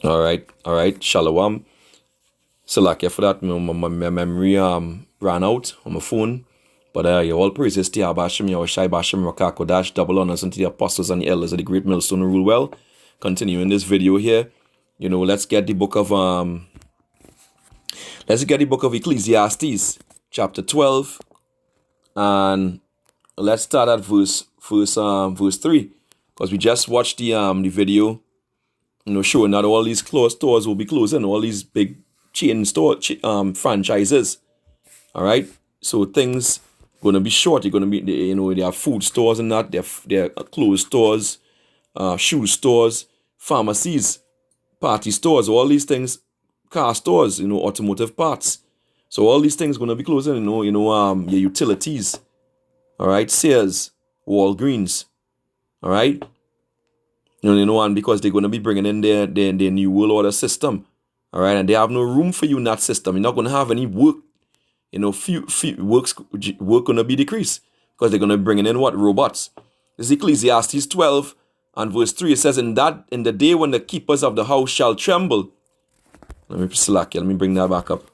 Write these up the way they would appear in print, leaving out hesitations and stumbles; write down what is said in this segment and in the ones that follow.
All right. Shalom. Salakia for that. My memory ran out on my phone. But all praises to Yahbashim, Yahushai Bashim, Rakakodash, double honors unto the apostles and the elders of the great millstone who rule well. Continuing this video here, let's get the book of Ecclesiastes, chapter 12, and let's start at verse 3, because we just watched the video, showing that all these stores will be closing, all these big chain franchises. All right, so things gonna be short. You're gonna be, they have food stores and that. They're clothes stores, shoe stores, pharmacies, party stores, all these things, car stores, automotive parts. So all these things gonna be closing. Your utilities. All right, Sears, Walgreens. All right, and because they're gonna be bringing in their new world order system. All right, and they have no room for you in that system. You're not gonna have any work. Work gonna be decreased because they're gonna bring in what? Robots. This is Ecclesiastes 12 and verse 3. It says, in the day when the keepers of the house shall tremble. Let me bring that back up.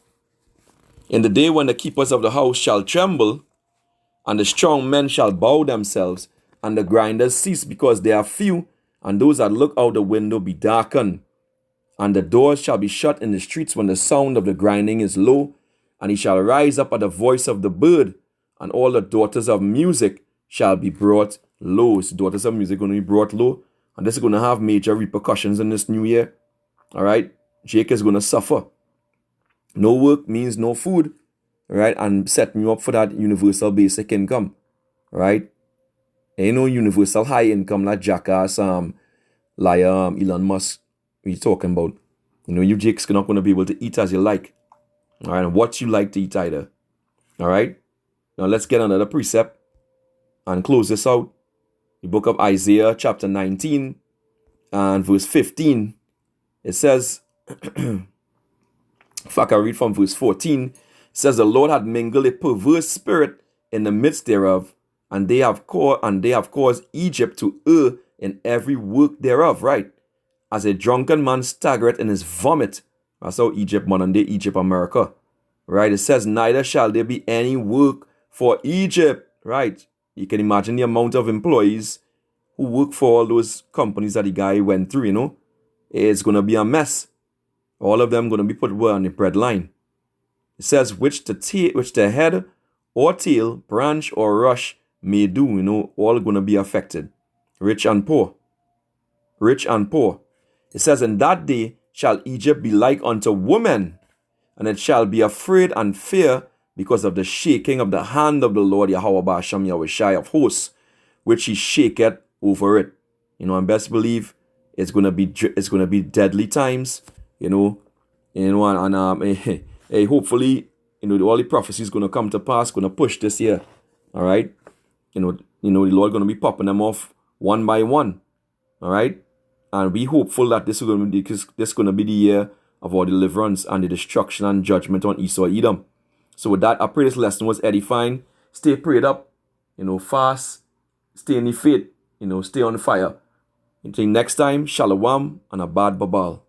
In the day when the keepers of the house shall tremble, and the strong men shall bow themselves, and the grinders cease because they are few, and those that look out the window be darkened. And the doors shall be shut in the streets when the sound of the grinding is low, and he shall rise up at the voice of the bird, and all the daughters of music shall be brought low. So daughters of music are going to be brought low, and this is going to have major repercussions in this new year. All right, Jake is going to suffer. No work means no food, all right, and setting you up for that universal basic income, all right. Ain't no universal high income like jackass liar Elon Musk we talking about. You Jake's not going to be able to eat as you like. All right, and what you like to eat either. All right, now let's get another precept and close this out. The book of Isaiah, chapter 19 and verse 15. It says, if I can read from verse 14, it says, the Lord had mingled a perverse spirit in the midst thereof, and they have caused Egypt to err in every work thereof. Right, as a drunken man staggereth in his vomit. That's how Egypt, modern day Egypt, America. Right, it says, neither shall there be any work for Egypt. Right, you can imagine the amount of employees who work for all those companies that the guy went through, It's going to be a mess. All of them going to be put on the bread line. It says, which the head or tail, branch or rush may do, all going to be affected. Rich and poor. Rich and poor. It says, in that day shall Egypt be like unto woman, and it shall be afraid and fear because of the shaking of the hand of the Lord Yahweh Basham Yahushai of hosts, which he shaketh over it. And best believe it's gonna be deadly times, and hopefully, all the prophecies gonna come to pass, gonna push this year. All right. The Lord gonna be popping them off one by one. All right. And we hopeful that this is going to be the year of our deliverance and the destruction and judgment on Esau Edom. So with that, I pray this lesson was edifying. Stay prayed up, fast, stay in the faith, stay on fire. Until next time, shalom and a bad babal.